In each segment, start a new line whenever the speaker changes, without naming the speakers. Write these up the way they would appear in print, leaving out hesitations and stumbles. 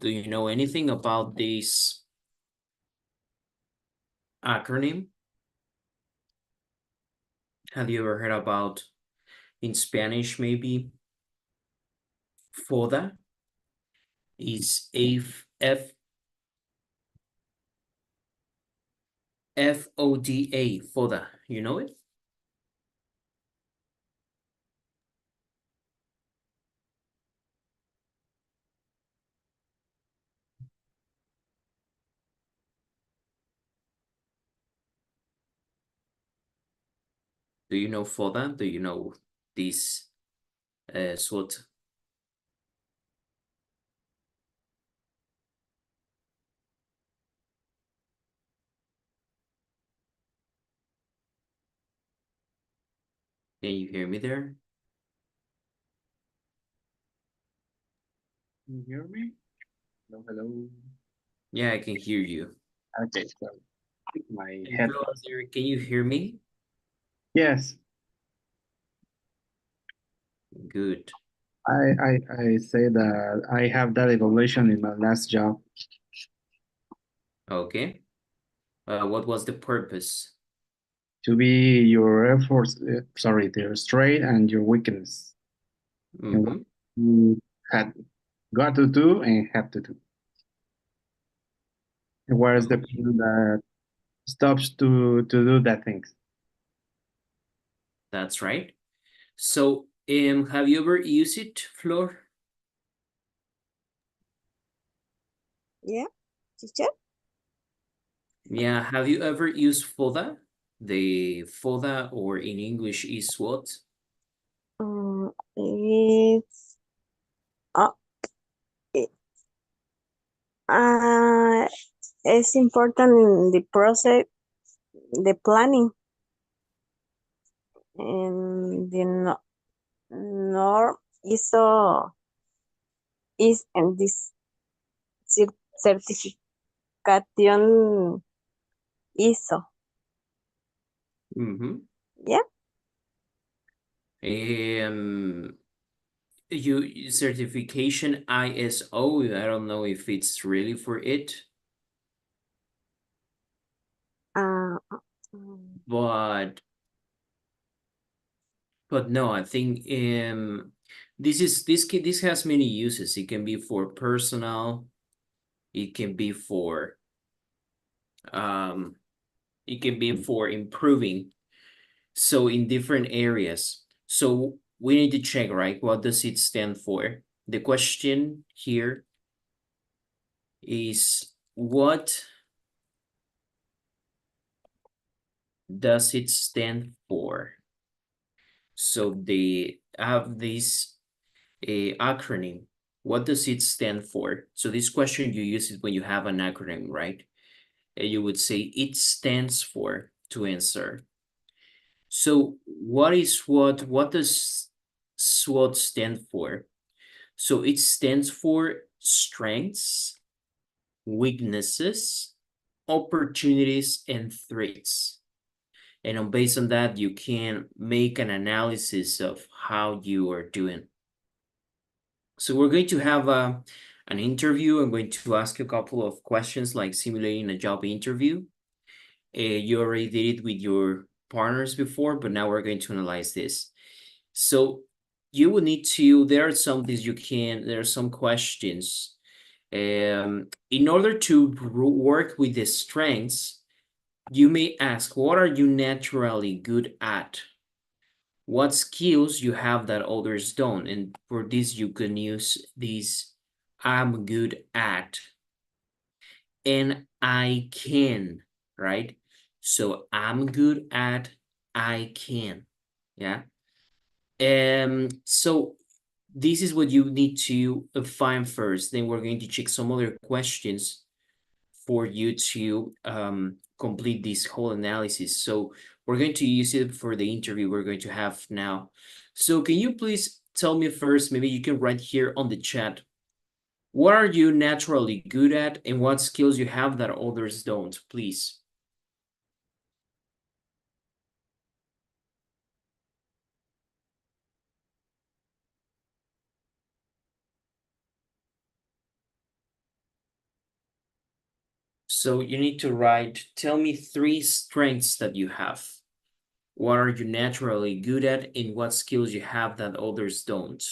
Do you know anything about this acronym? Have you ever heard about, in Spanish maybe, FODA? Is FODA, FODA. You know it? Do you know FODA? Do you know this SWOT? Can you hear me there?
Can you hear me? Hello, hello.
Yeah, I can hear you.
Okay, so my
And tell us,
headphones.
Eric, can you hear me?
Yes,
Good.
I say that I have that evaluation in my last job
Okay. What was the purpose?
to be your efforts, sorry, your strength and your weakness, and what
Mm-hmm.
you had got to do and have to do. And what is the
Okay,
person that stops to do that things?
that's right. So, have you ever used it, Flor?
Yeah, teacher.
Yeah, have you ever used FODA? The FODA, or in English is what?
It's uh, it, uh, it's important in the process, the planning, and the norm is so is and this certification ISO.
Mm-hmm.
Yeah.
Um, you certification ISO, I don't know if it's really for it,
Uh, um,
but no, I think this has many uses. It can be for personal, it can be for um it can be for improving. So in different areas. So we need to check, right? What does it stand for? The question here is, what does it stand for? So they have this acronym. What does it stand for? So this question, you use it when you have an acronym, right? And you would say it stands for to answer. So what does SWOT stand for? So it stands for strengths, weaknesses, opportunities, and threats. And based on that, you can make an analysis of how you are doing. So we're going to have an interview. I'm going to ask you a couple of questions, like simulating a job interview. You already did it with your partners before, but now we're going to analyze this. So you will need to, there are some things there are some questions. In order to work with the strengths, you may ask, what are you naturally good at? What skills you have that others don't? And for this, you can use these I'm good at and I can, right? So I'm good at, I can, yeah? So this is what you need to find first. Then we're going to check some other questions for you to complete this whole analysis. So we're going to use it for the interview we're going to have now. So can you please tell me first, maybe you can write here on the chat, what are you naturally good at and what skills you have that others don't, please? So you need to write, tell me 3 strengths that you have. What are you naturally good at and what skills you have that others don't?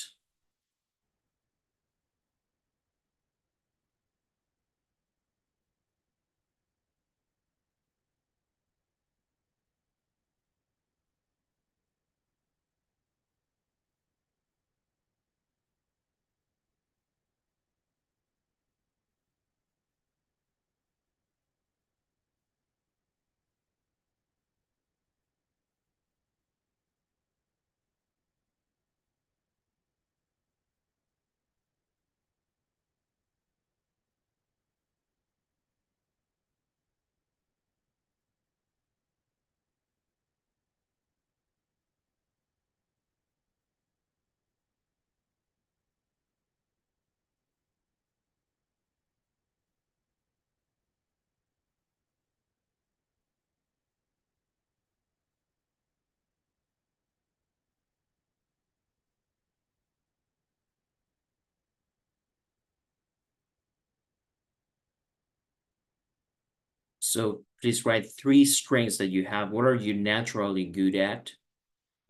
So please write 3 strengths that you have. What are you naturally good at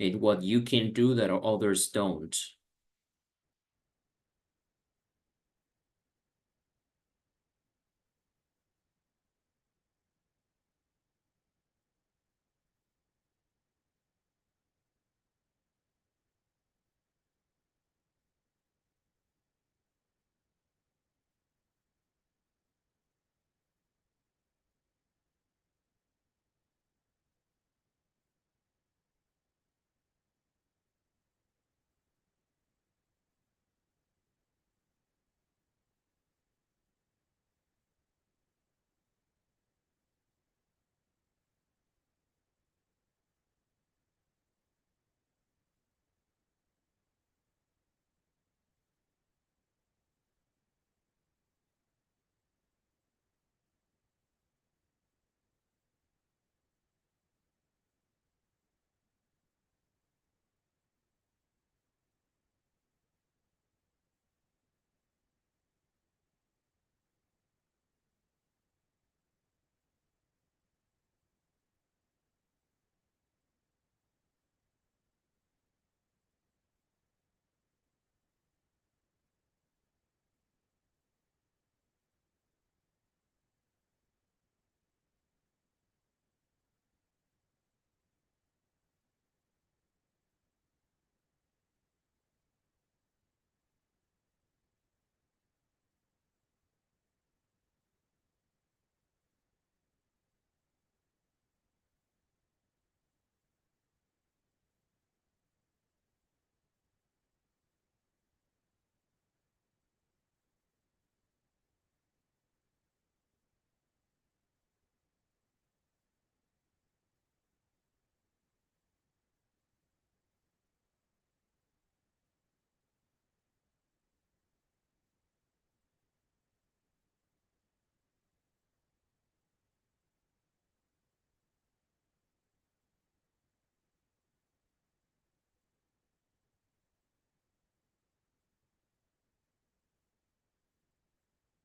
and what you can do that others don't?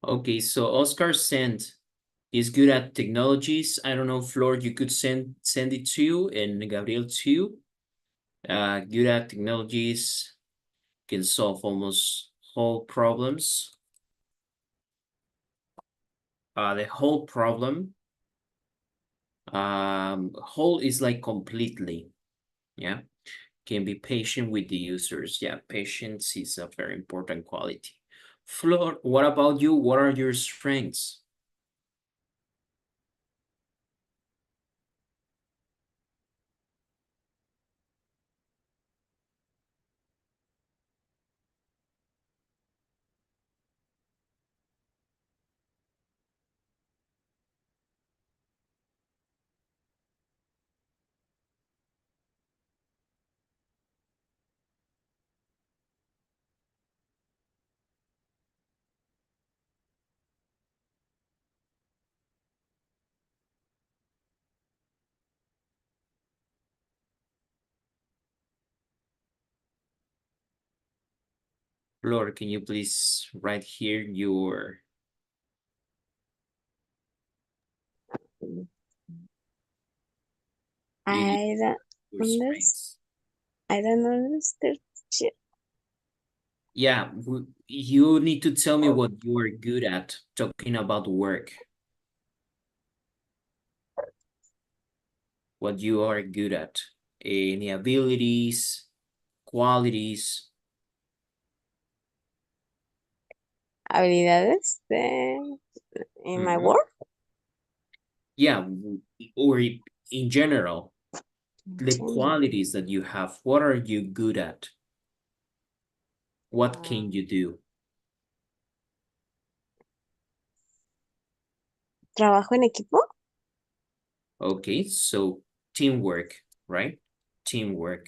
Okay, so Oscar sent is good at technologies. I don't know, Flor, you could send it to you and Gabriel too. Good at technologies, can solve almost whole problems. The whole problem. Whole is like completely. Yeah. Can be patient with the users. Yeah, patience is a very important quality. Flor, what about you? What are your strengths? Flor, can you please write here your You need
I don't
your
understand.
strengths.
I don't understand.
Yeah, you need to tell me what you are good at talking about work. What you are good at. Any abilities, qualities.
Habilidades in my work.
Yeah, or in general, the
General.
qualities that you have. What are you good at? What can you do?
Trabajo en equipo.
Okay, so teamwork, right? Teamwork.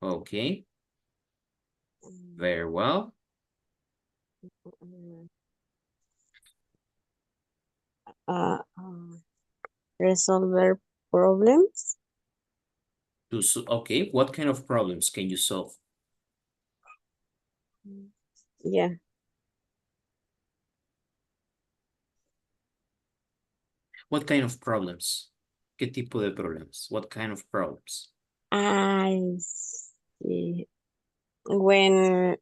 Okay, very well.
Mm, resolver problems.
Okay, what kind of problems can you solve?
Yeah.
What kind of problems? ¿Qué tipo de problemas? What kind of problems?
I see. When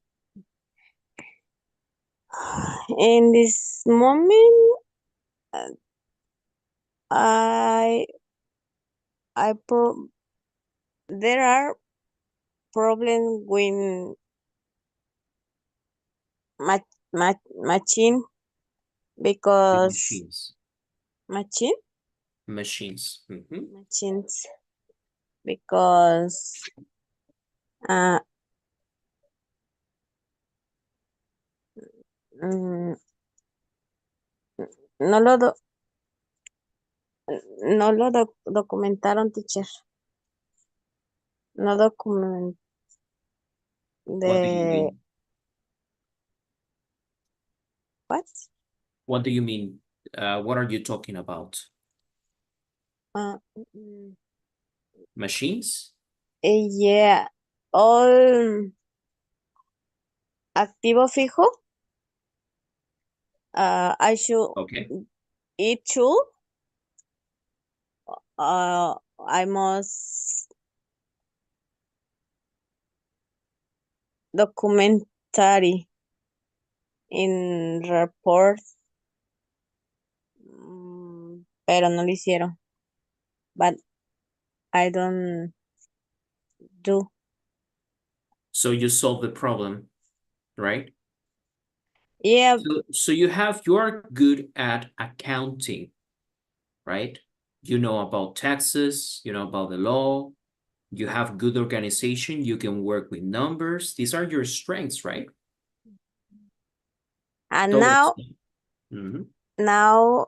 in this moment, uh, I I pro there are problems with ma machine
With
because
machines.
machine
Machines.
machines because uh, mm, no lo no lo documentaron, teacher. No document
What do you
de
mean?
what?
What do you mean? What are you talking about?
Uh, mm,
Machines?
yeah, all activo fijo. I should
Okay.
it should. I must documentary in report, pero no lo hicieron. But I don't do.
So you solve the problem, right?
Yeah,
So you are good at accounting, right? You know about taxes, you know about the law, you have good organization, you can work with numbers. These are your strengths, right?
and
Todos.
now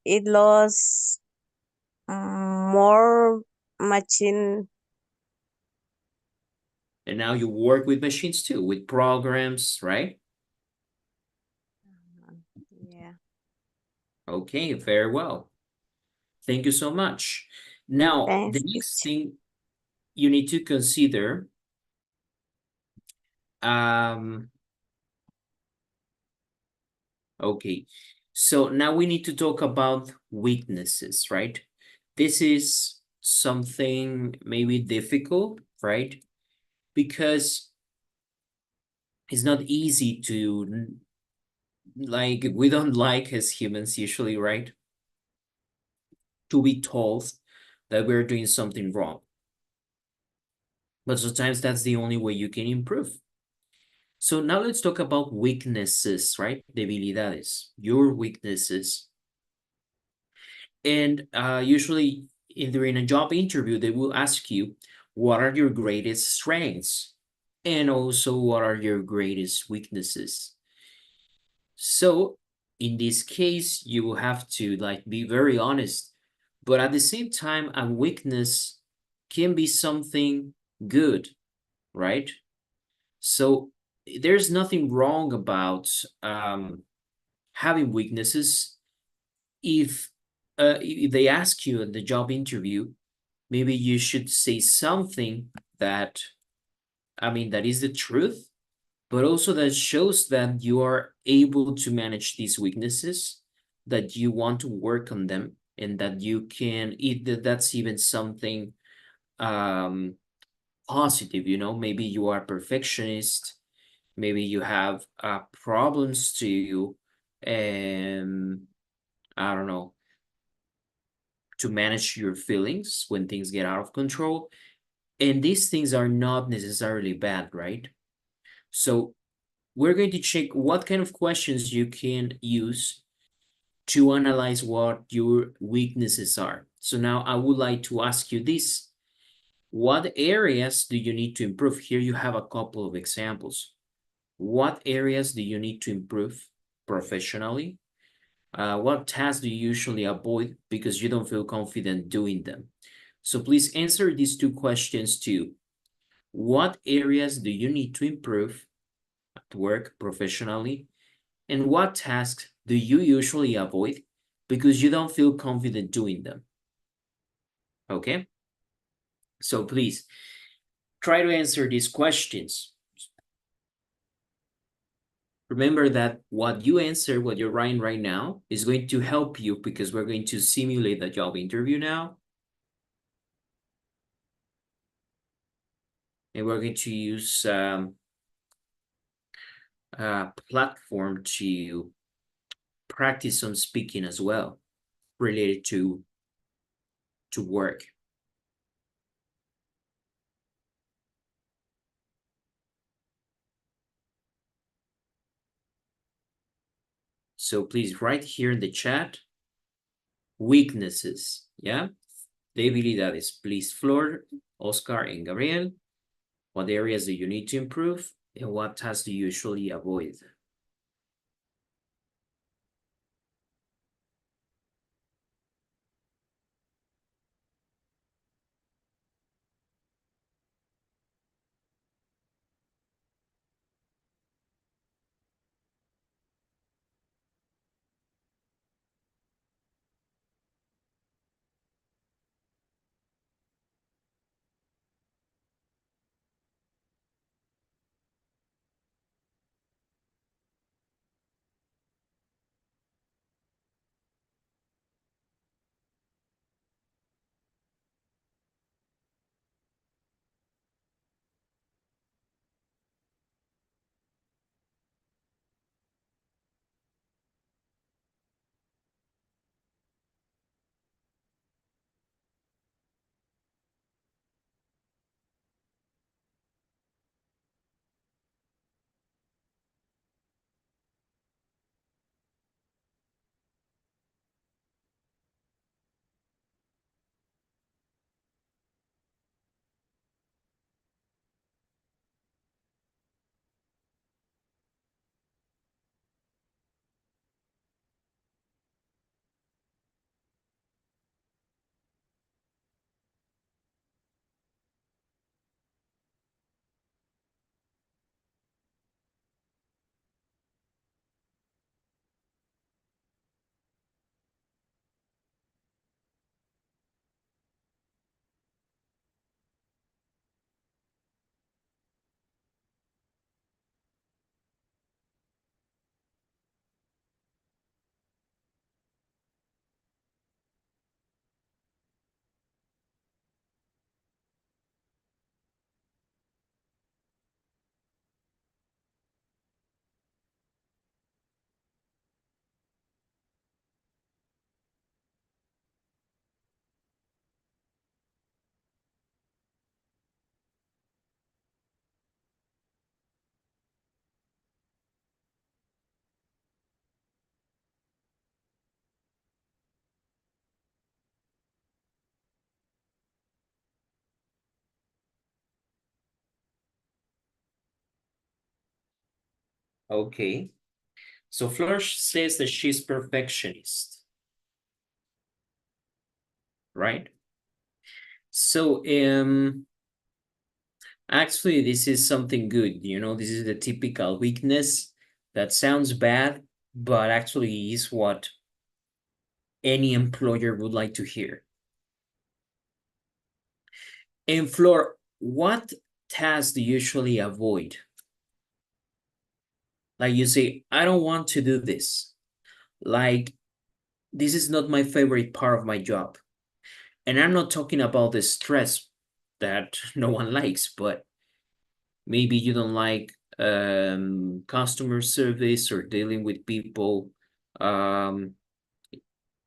it lost more machine.
And now you work with machines too, with programs, right?
Yeah.
Okay, very well. Thank you so much. Now, the
Thanks,
next
teacher.
thing you need to consider, okay, so now we need to talk about weaknesses, right? This is something maybe difficult, right? Because it's not easy to, like, we don't like as humans usually, right? To be told that we're doing something wrong. But sometimes that's the only way you can improve. So now let's talk about weaknesses, right? Debilidades, your weaknesses. And usually during a job interview, they will ask you, what are your greatest strengths? And also, what are your greatest weaknesses? So in this case, you will have to like be very honest, but at the same time, a weakness can be something good, right? So there's nothing wrong about having weaknesses. If they ask you at the job interview, maybe you should say something that, I mean, that is the truth, but also that shows that you are able to manage these weaknesses, that you want to work on them and that you can, that's even something positive, you know, maybe you are perfectionist, maybe you have problems to, I don't know, to manage your feelings when things get out of control. And these things are not necessarily bad, right? So we're going to check what kind of questions you can use to analyze what your weaknesses are. So now I would like to ask you this. What areas do you need to improve? Here you have a couple of examples. What areas do you need to improve professionally? What tasks do you usually avoid because you don't feel confident doing them? So please answer these two questions too. What areas do you need to improve at work professionally? And what tasks do you usually avoid because you don't feel confident doing them? Okay? So please try to answer these questions. Remember that what you answer, what you're writing right now, is going to help you because we're going to simulate the job interview now. And we're going to use a platform to practice some speaking as well related to work. So please write here in the chat, weaknesses, yeah? Debilidades, please, Flor, Oscar, and Gabriel. What areas do you need to improve? And what tasks do you usually avoid? Okay. So Flor says that she's perfectionist, right? So actually this is something good, you know, this is the typical weakness that sounds bad, but actually is what any employer would like to hear. And Flor, what tasks do you usually avoid? Like you say, I don't want to do this. Like this is not my favorite part of my job. And I'm not talking about the stress that no one likes, but maybe you don't like customer service or dealing with people.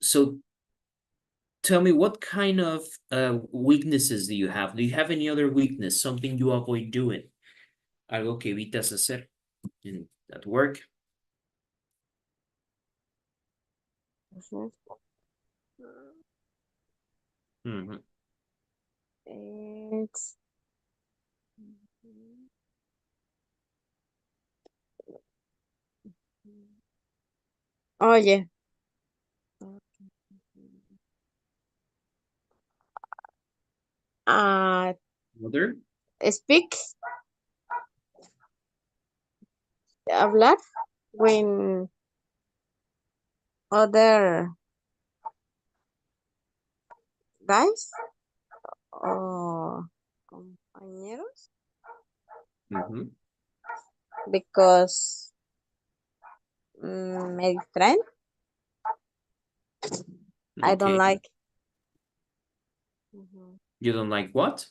So tell me, what kind of weaknesses do you have? Do you have any other weakness, something you avoid doing? Algo que evitas hacer at work?
Ujú.
Mhm.
It's oye,
Other?
speak, hablar when other guys or compañeros
Mhm.
because me distraen. I don't
Okay.
like. Mhm.
You don't like what?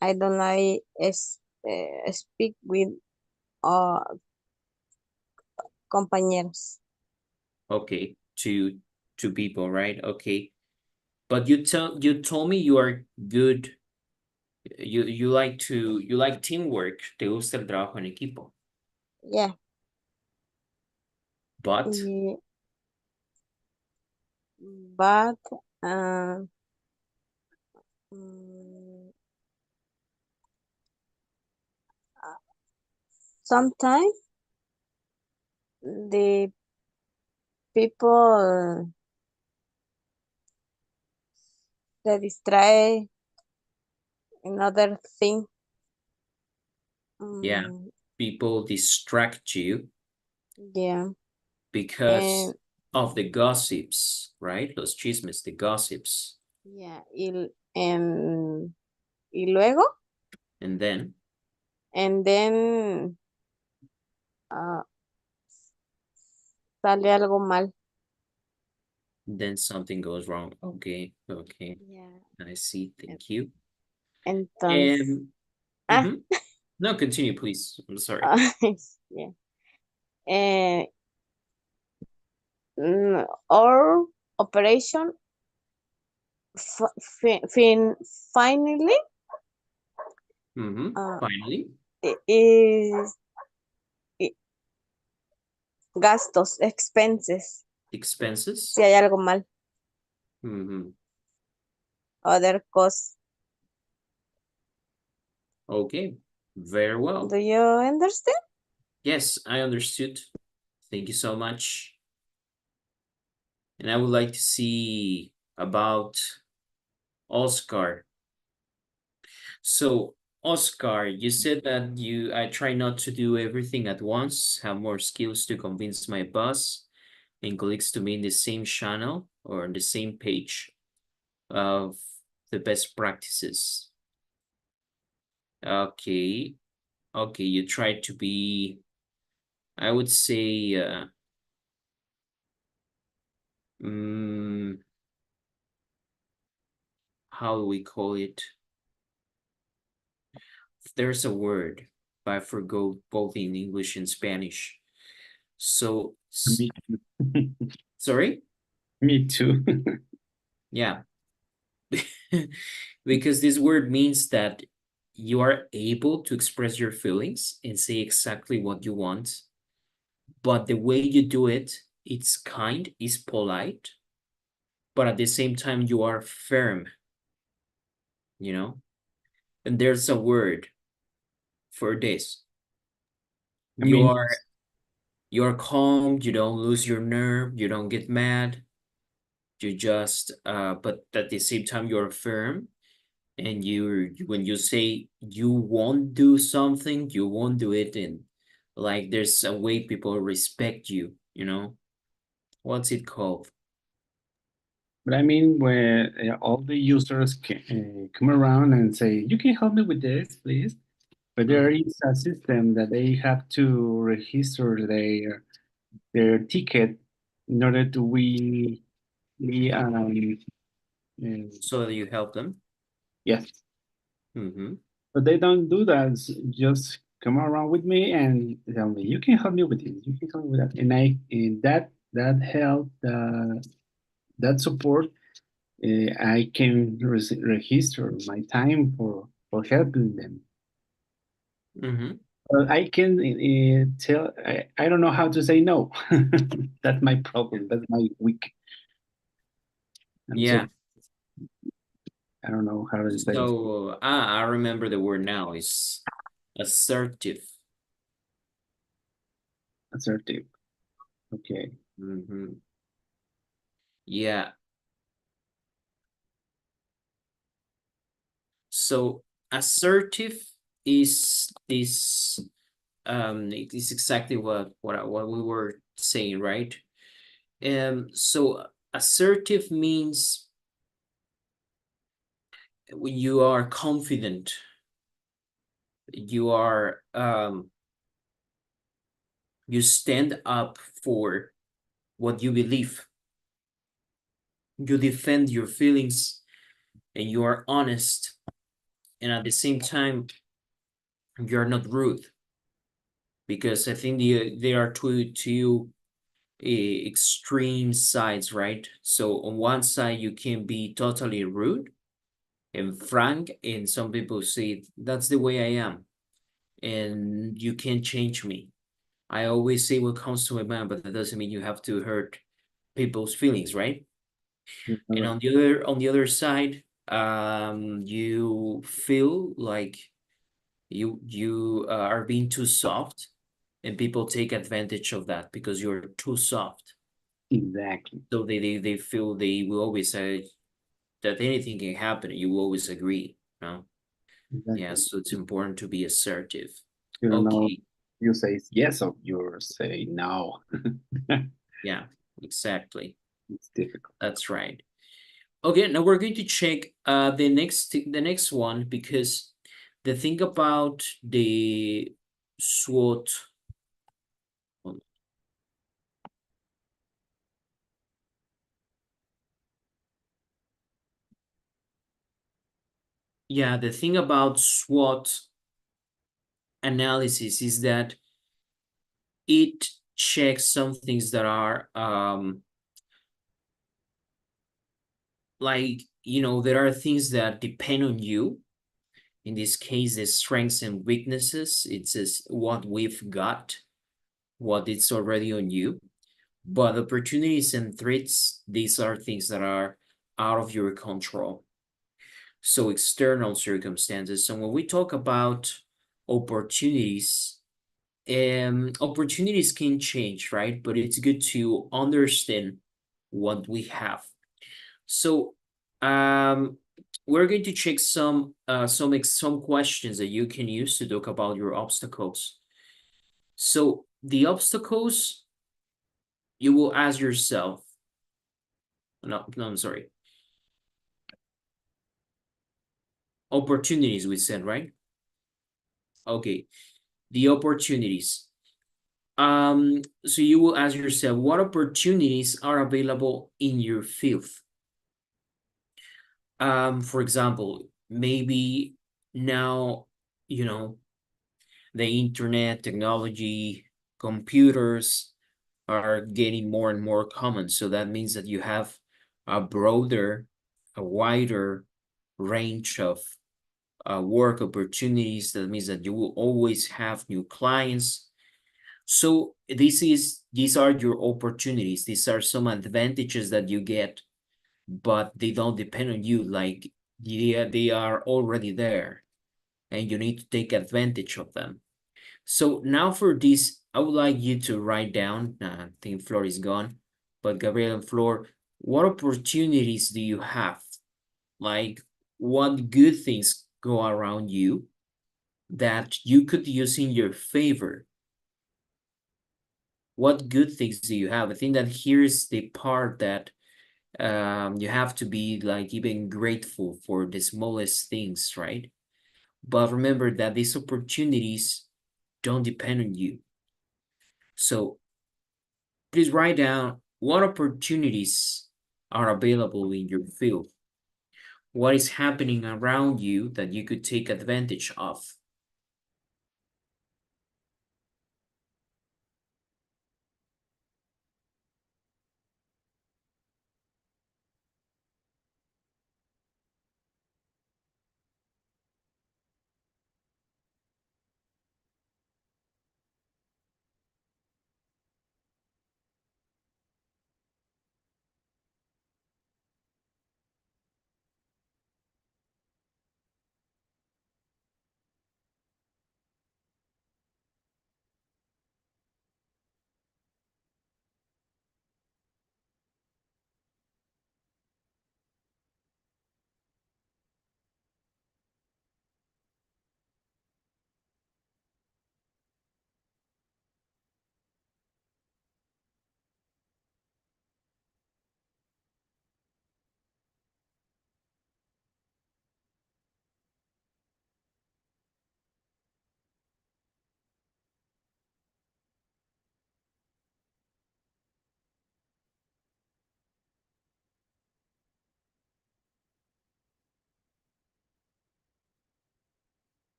I don't like speak with uh, compañeros.
Okay, to people, right? Okay. But you told me you are good. You like teamwork. Te gusta el trabajo en equipo.
Yeah.
But
Y- but uh, mm, sometimes the people se distrae in other thing.
yeah,
Mm,
people distract you
yeah.
because
And
of the gossips, right? Los chismes, the gossips.
yeah. Y luego,
And
and then uh, sale algo mal.
then something goes wrong. Okay, okay.
Yeah.
I see.
En-
Thank you.
Entonces,
And
ah,
mhm. No, continue, please. I'm sorry.
ah, yeah. Eh, our operation finally
Mm-hmm.
uh,
Finally,
is i- gastos, expenses.
expenses.
Si hay algo mal,
Mm-hmm.
other costs.
Okay, very well.
Do you understand?
Yes, I understood. Thank you so much. And I would like to see about Oscar. So, Oscar, you said that I try not to do everything at once, have more skills to convince my boss and colleagues to be in the same channel or on the same page of the best practices. Okay, okay, you try to be, I would say, mm, how do we call it? There's a word, but I forgot both in English and Spanish. So,
Me too.
sorry?
Me too.
Yeah. Because this word means that you are able to express your feelings and say exactly what you want, but the way you do it, it's kind, it's polite, but at the same time you are firm, you know? And there's a word for this.
I
You
mean,
are you're calm, you don't lose your nerve, you don't get mad, you just but at the same time you're firm, and when you say you won't do something, you won't do it, and like there's a way people respect you, you know? What's it called?
but I mean, where all the users come around and say, "You can help me with this, please." But there
Mhm.
is a system that they have to register their ticket, in order to we
So that you help them.
yes,
Mm-hmm.
but they don't do that. Just come around with me and tell me you can help me with this, you can help me with that, and that help, that support, I can register my time for helping them.
Mm-hmm.
I can tell. I don't know how to say no. That's my problem. That's my weak. I'm so
Yeah.
I don't know how to say
So I remember the word now is assertive.
assertive. Okay.
Mm-hmm. Yeah. So assertive is this it is exactly what we were saying, right? So assertive means when you are confident, you are you stand up for what you believe, you defend your feelings, and you are honest, and at the same time you're not rude, because I think there are two extreme sides, right? So on one side you can be totally rude and frank, and some people say that's the way I am and you can't change me. I always say what comes to my mind, but that doesn't mean you have to hurt people's feelings, right?
You're
And
correct.
on the other side, you feel like you are being too soft, and people take advantage of that because you're too soft.
Exactly.
So they feel they will always say that anything can happen. You will always agree, no? Yeah,
Exactly.
so it's important to be assertive.
You don't know.
Okay,
You say yes or you say no.
yeah, exactly.
It's difficult.
That's right. Okay, now we're going to check the next one, because the thing about the SWOT, yeah, the thing about SWOT analysis is that it checks some things that are like, there are things that depend on you. In this case, the strengths and weaknesses, it says what we've got, what it's already on you. But opportunities and threats, these are things that are out of your control. So external circumstances. So when we talk about opportunities, opportunities can change, right? But it's good to understand what we have. So we're going to check some questions that you can use to talk about your obstacles. So the obstacles, you will ask yourself, no, I'm sorry. Opportunities, we said, right? Okay, the opportunities. So you will ask yourself, what opportunities are available in your field? For example, maybe now, you know, the internet, technology, computers are getting more and more common. So that means that you have a broader, a wider range of work opportunities. That means that you will always have new clients. So these are your opportunities. These are some advantages that you get, but they don't depend on you. Like they are already there, and you need to take advantage of them. So now for this, I would like you to write down. I think Flor is gone, but Gabriel and Flor, what opportunities do you have? Like, what good things go around you that you could use in your favor? What good things do you have? I think that here's the part that you have to be like even grateful for the smallest things, right? But remember that these opportunities don't depend on you. So please write down what opportunities are available in your field? What is happening around you that you could take advantage of?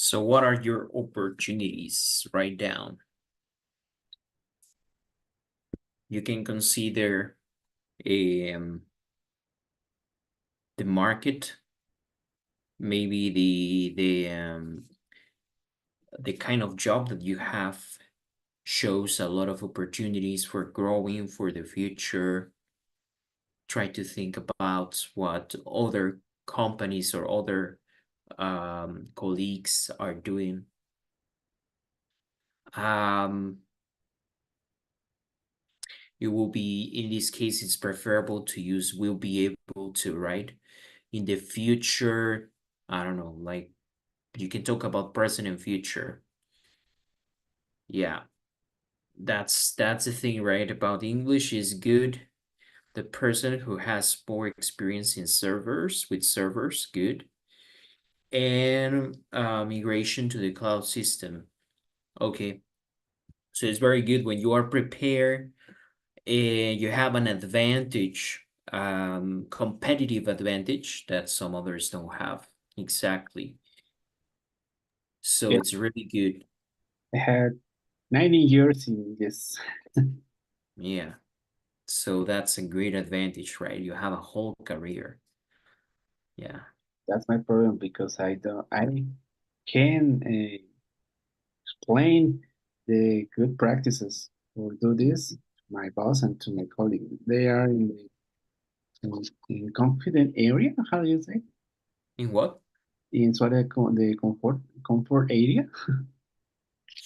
So what are your opportunities? Write down. You can consider the market, maybe the kind of job that you have shows a lot of opportunities for growing for the future. Try to think about what other companies or other colleagues are doing. It will be, in this case, it's preferable to use will be able to, right? In the future, I don't know, like you can talk about present and future. Yeah, that's the thing, right? About English is good. The person who has more experience in servers, with servers, good. And migration to the cloud system. Okay, so it's very good when you are prepared and you have an advantage, competitive advantage that some others don't have. Exactly. So
Yeah,
it's really good.
I had 19 years in this.
Yeah. So that's a great advantage, right? You have a whole career. Yeah.
That's my problem because I can explain the good practices or do this to my boss and to my colleague. They are in confident area. How do you say?
In what?
In sort of the comfort area.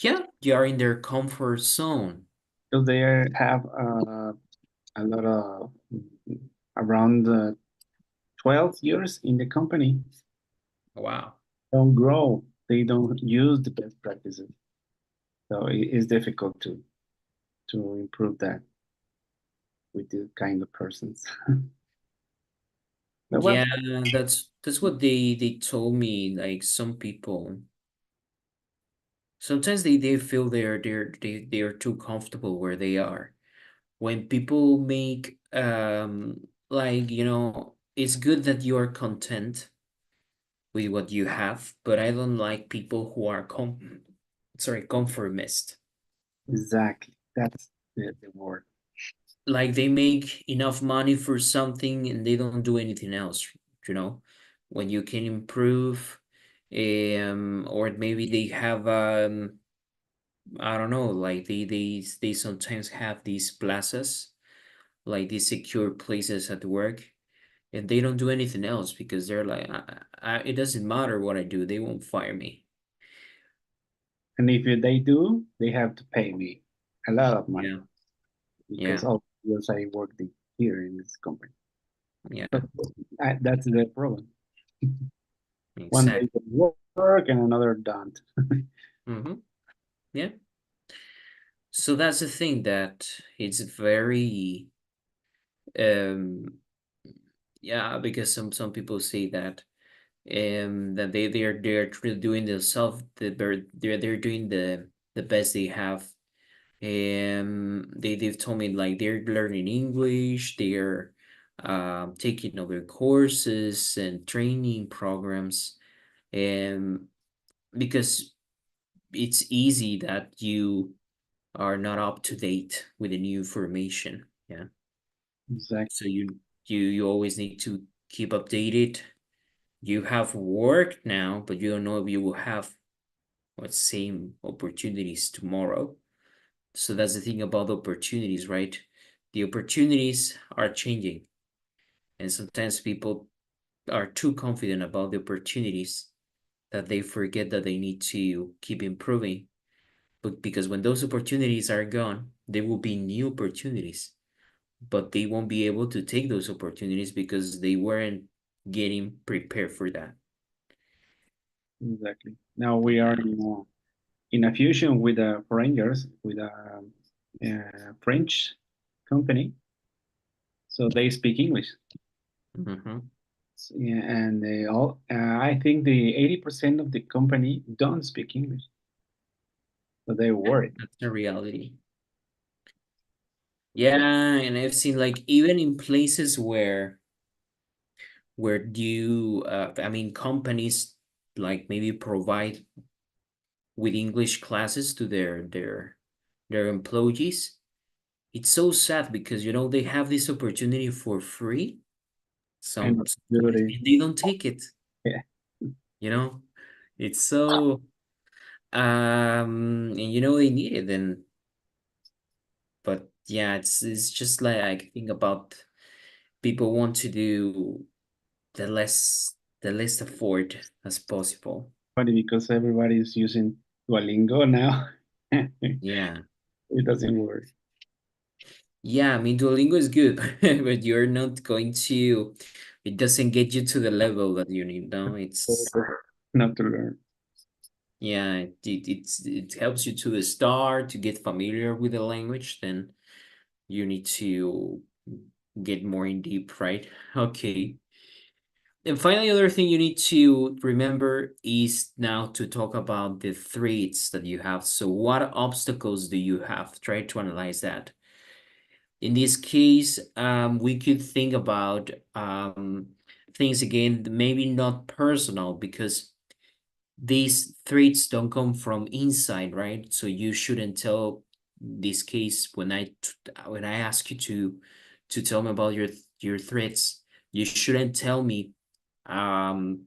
Yeah, you are in their comfort zone.
So they have a lot of around 12 years in the company.
Wow.
Don't grow. They don't use the best practices. So it is difficult to improve that with this kind of persons. But well,
Yeah, that's what they told me. Like some people, sometimes they feel they are too comfortable where they are. When people make like it's good that you are content with what you have, but I don't like people who are conformist.
exactly. That's the word.
Like they make enough money for something and they don't do anything else. you know, when you can improve, or maybe they have I don't know, like they sometimes have these plazas, like these secure places at work, and they don't do anything else because they're like, it doesn't matter what I do, they won't fire me.
And if they do, they have to pay me a lot of money
Yeah,
because
yeah,
all years I worked here in this company.
yeah,
But that's the problem. One day
exactly.
they work and another don't.
Mm-hmm. Yeah. So that's the thing that it's very um yeah, because some people say that they're doing themselves, they're doing the best they have. They've told me like they're learning English, they're taking over courses and training programs, and because it's easy that you are not up to date with the new information. Yeah.
Exactly.
So you always need to keep updated. You have work now, but you don't know if you will have what same opportunities tomorrow. So that's the thing about opportunities, right? The opportunities are changing, and sometimes people are too confident about the opportunities that they forget that they need to keep improving. But because when those opportunities are gone, there will be new opportunities, but they won't be able to take those opportunities because they weren't getting prepared for that.
Exactly. Now we are
Yeah.
in a fusion with foreigners, with a French company, so they speak English.
Mm-hmm.
Yeah, and they all, I think the 80% of the company don't speak English, so they're
Yeah,
worried.
that's the reality. Yeah, and I've seen like even in places where you I mean companies like maybe provide with English classes to their employees. It's so sad because they have this opportunity for free.
And
Sometimes
duty,
and they don't take it,
yeah,
you know? It's so and they need it and but yeah, it's just like I think about people want to do the less afford as possible.
funny because everybody is using Duolingo now. It
Yeah.
doesn't work.
Yeah, I mean Duolingo is good, but you're not going to it doesn't get you to the level that you need. No, it's
Not to learn.
yeah, it helps you to the start to get familiar with the language, then you need to get more in deep, right? Okay. And finally, other thing you need to remember is now to talk about the threats that you have. So what obstacles do you have? Try to analyze that. In this case, we could think about things again, maybe not personal, because these threats don't come from inside, right? So you shouldn't tell this case when I ask you to tell me about your threats. You shouldn't tell me um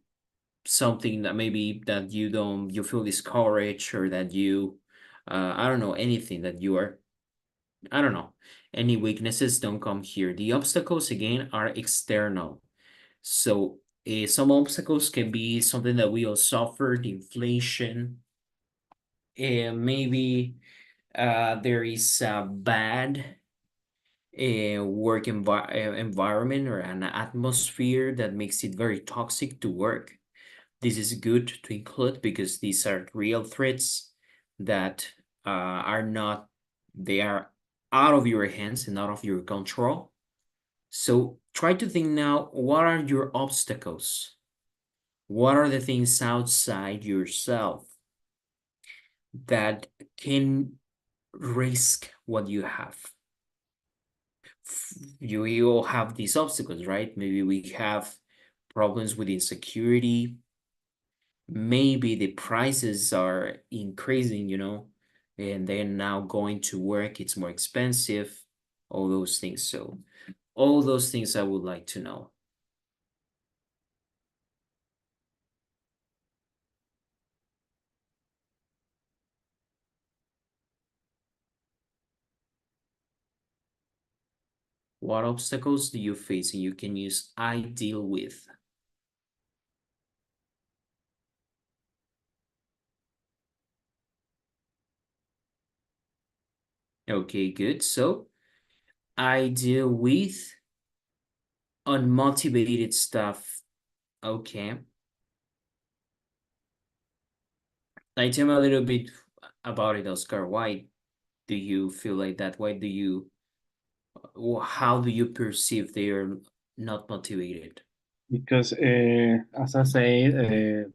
something that maybe that you feel discouraged or that you I don't know anything that you are I don't know. Any weaknesses don't come here. The obstacles again are external. So some obstacles can be something that we all suffered, inflation, and maybe there is a bad work environment or an atmosphere that makes it very toxic to work. This is good to include because these are real threats that are not, they are out of your hands and out of your control. So try to think now, what are your obstacles? What are the things outside yourself that can risk what you have? You all have these obstacles, right? Maybe we have problems with insecurity. Maybe the prices are increasing, and then now going to work, it's more expensive, all those things. So all those things I would like to know. What obstacles do you face? And you can use I deal with. Okay, good. So I deal with unmotivated stuff. Okay. Like, tell me a little bit about it, Oscar. Why do you feel like that? Why do you, how do you perceive they are not motivated?
Because as I say,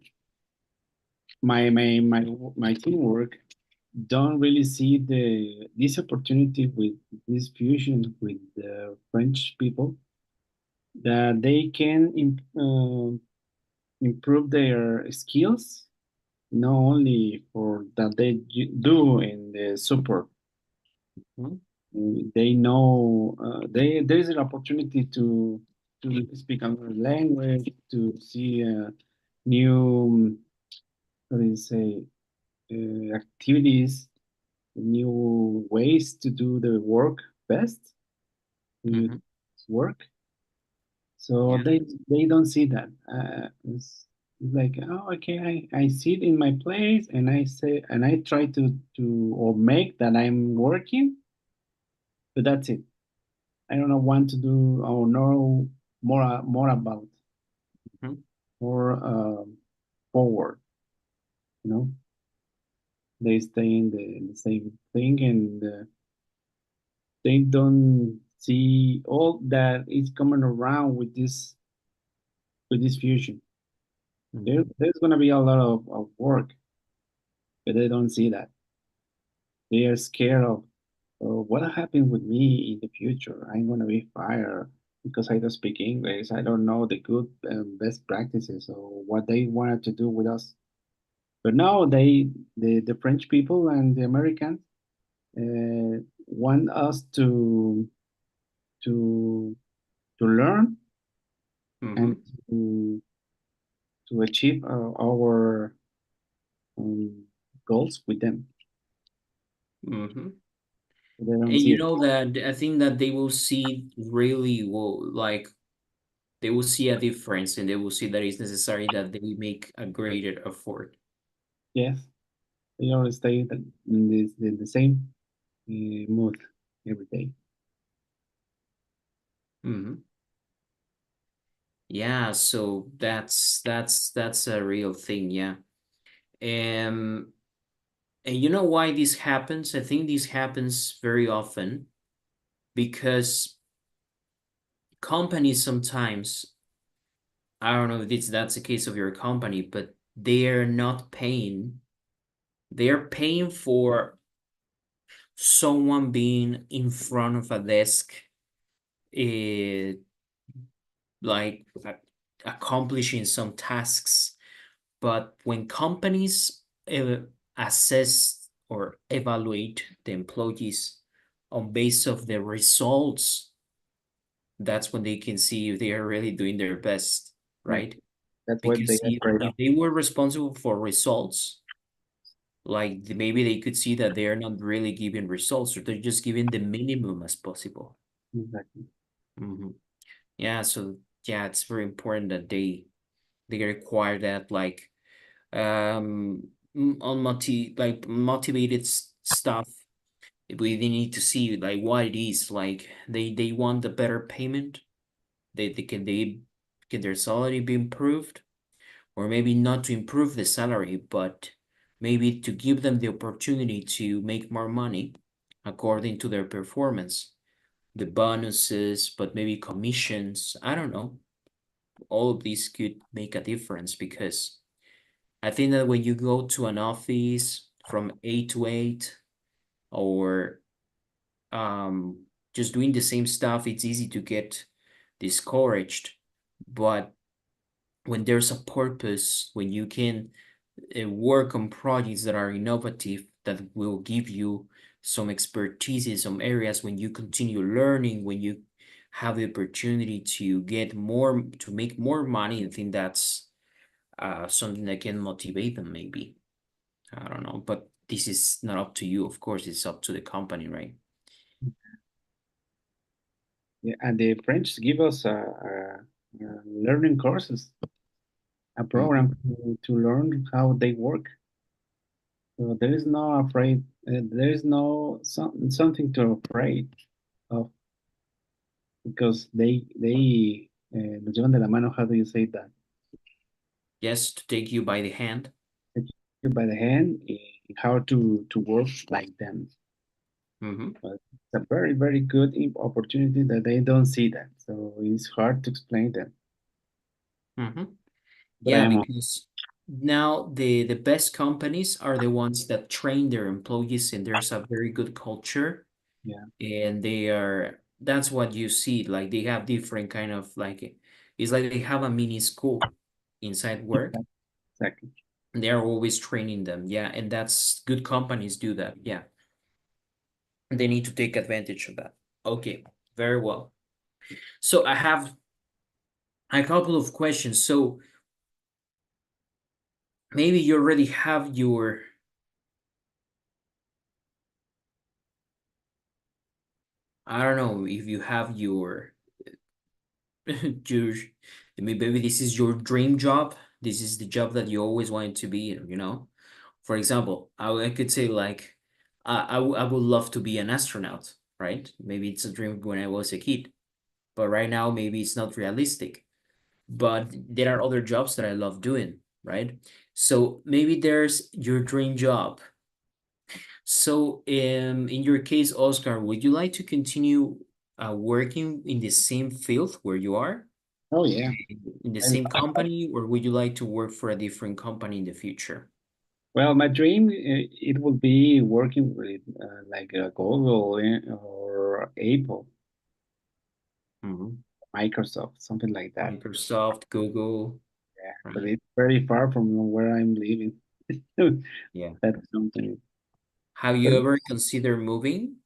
my teamwork don't really see this opportunity with this fusion with the French people that they can improve their skills not only for that they do in the support.
Hmm?
They know they there is an opportunity to speak another language, to see new how do you say activities, new ways to do the work best, to
Hmm.
work. So
Yeah.
they don't see that. It's like, oh, okay, I sit in my place and I say and I try to or make that I'm working, but that's it. I don't know want to do or know more about
Hmm.
more forward. You know, they stay in the same thing and they don't see all that is coming around with this fusion.
Hmm.
There's gonna be a lot of work, but they don't see that. They are scared of what happened with me in the future. I'm gonna be fired because I don't speak English. I don't know the good best practices or what they wanted to do with us. But now the French people and the Americans want us to to learn and
Hmm.
to achieve our um, goals with them.
Hmm.
They don't
And
see
you
it.
know that I think that they will see really well, like they will see a difference and they will see that it's necessary that they make a greater effort.
Yes, they always stay in the same mood every day.
Hmm. Yeah, so that's a real thing, yeah. Um, and you know why this happens? I think this happens very often because companies sometimes, I don't know if that's the case of your company, but they're not paying. They're paying for someone being in front of a desk, eh, like accomplishing some tasks. But when companies assess or evaluate the employees on base of the results, that's when they can see if they are really doing their best,
Mm.
right?
That's what they
Because
are afraid of.
if they were responsible for results, like maybe they could see that they are not really giving results or they're just giving the minimum as possible.
Exactly.
Hmm. Yeah, so yeah, it's very important that they require that like like motivated stuff. We need to see like what it is. Like they want a better payment. They can their salary be improved, or maybe not to improve the salary, but maybe to give them the opportunity to make more money according to their performance. The bonuses, but maybe commissions. I don't know. All of these could make a difference because I think that when you go to an office from 8 to 8 or um, just doing the same stuff, it's easy to get discouraged. But when there's a purpose, when you can work on projects that are innovative, that will give you some expertise in some areas, when you continue learning, when you have the opportunity to get more, to make more money, I think that's something that can motivate them, maybe. I don't know, but this is not up to you. Of course, it's up to the company, right?
Yeah, and the French give us learning courses, a
Mhm.
program to learn how they work. So there is no afraid. There is no something to afraid of because they nos llevan de la mano. How do you say that?
Yes, to take you by the hand.
Take you by the hand how to work like them.
Hmm.
But it's a very very good opportunity that they don't see that. So it's hard to explain them.
Hmm.
But I
Yeah,
am
because now the best companies are the ones that train their employees, and there's a very good culture,
yeah,
and that's what you see. Like they have different kind of like it's like they have a mini school inside work.
exactly.
And they are always training them. Yeah, and that's good companies do that. Yeah. They need to take advantage of that. Okay, very well. So I have a couple of questions. So maybe you already have your, I don't know if you have your, maybe this is your dream job. This is the job that you always wanted to be in, you know? For example, I could say like, I would love to be an astronaut, right? Maybe it's a dream when I was a kid, but right now maybe it's not realistic. But there are other jobs that I love doing, right? So maybe there's your dream job. So, in your case, Oscar, would you like to continue working in the same field where you are,
Oh yeah.
in the
I,
same company, or would you like to work for a different company in the future?
well, my dream it would be working with like Google or Apple,
Mhm.
Microsoft, something like that.
Microsoft, Google,
Yeah, but
right?
it's very far from where I'm living.
Yeah.
That's something.
Have
But
you ever considered moving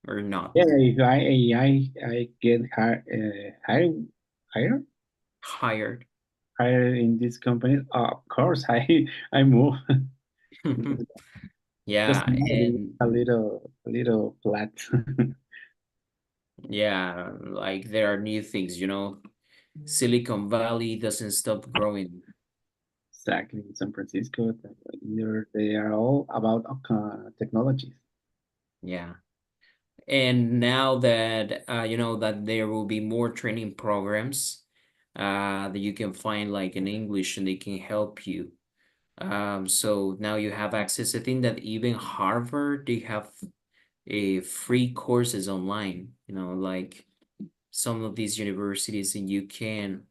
or not?
yeah, if I get higher
Hired.
higher in this company, of course I move because just
Yeah, and
a little flat.
yeah, like there are new things, you know. Silicon Valley doesn't stop growing.
Exactly, in San Francisco, they are all about technologies.
Yeah. And now that you know that there will be more training programs that you can find like in English and they can help you. So now you have access. I think that even Harvard, they have a free courses online, you know, like some of these universities and you can,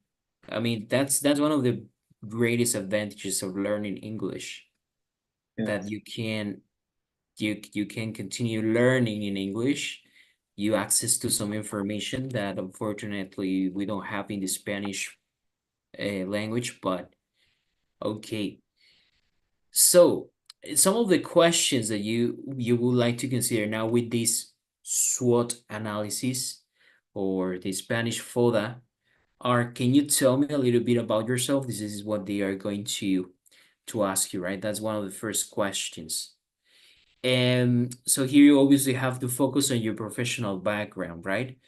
I mean, that's one of the greatest advantages of learning English, that
Yes,
you can continue learning in English. You access to some information that unfortunately we don't have in the Spanish language, but okay. So some of the questions that you would like to consider now with this SWOT analysis or the Spanish FODA are, can you tell me a little bit about yourself? This is what they are going to ask you, right? That's one of the first questions. And so here you obviously have to focus on your professional background, right?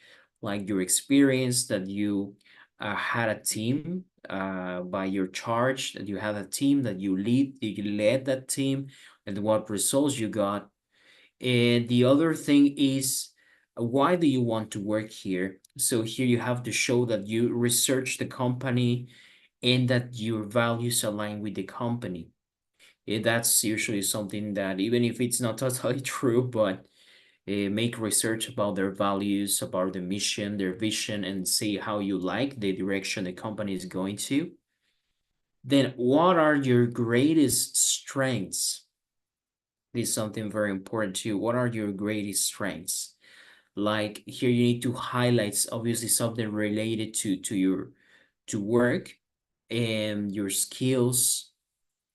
Like your experience that you had a team by your charge, that you had a team that you led that team, and what results you got. And the other thing is, why do you want to work here? So here you have to show that you research the company and that your values align with the company. That's usually something that, even if it's not totally true, but make research about their values, about the mission, their vision, and see how you like the direction the company is going to. Then, what are your greatest strengths? This is something very important too. What are your greatest strengths? Like here, you need to highlight obviously something related to your to work and your skills,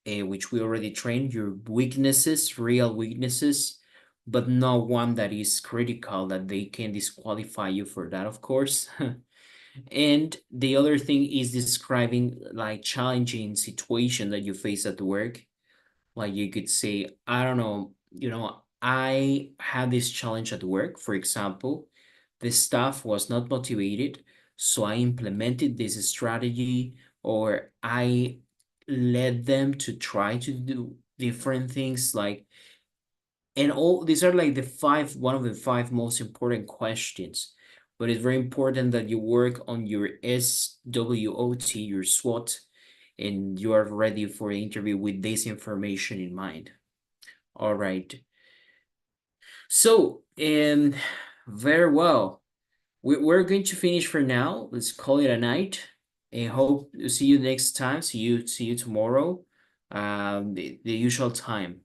which we already trained, your weaknesses, real weaknesses, but not one that is critical that they can disqualify you for that, of course. And the other thing is describing like challenging situation that you face at work. Like you could say, I don't know, I had this challenge at work, for example, the staff was not motivated, so I implemented this strategy, or I led them to try to do different things, like, and all these are like one of the five most important questions. But it's very important that you work on your SWOT, your SWOT, and you are ready for the interview with this information in mind. All right. So, very well. We're going to finish for now. Let's call it a night. And hope to see you next time. See you tomorrow. The usual time.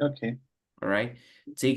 Okay.
All right. Take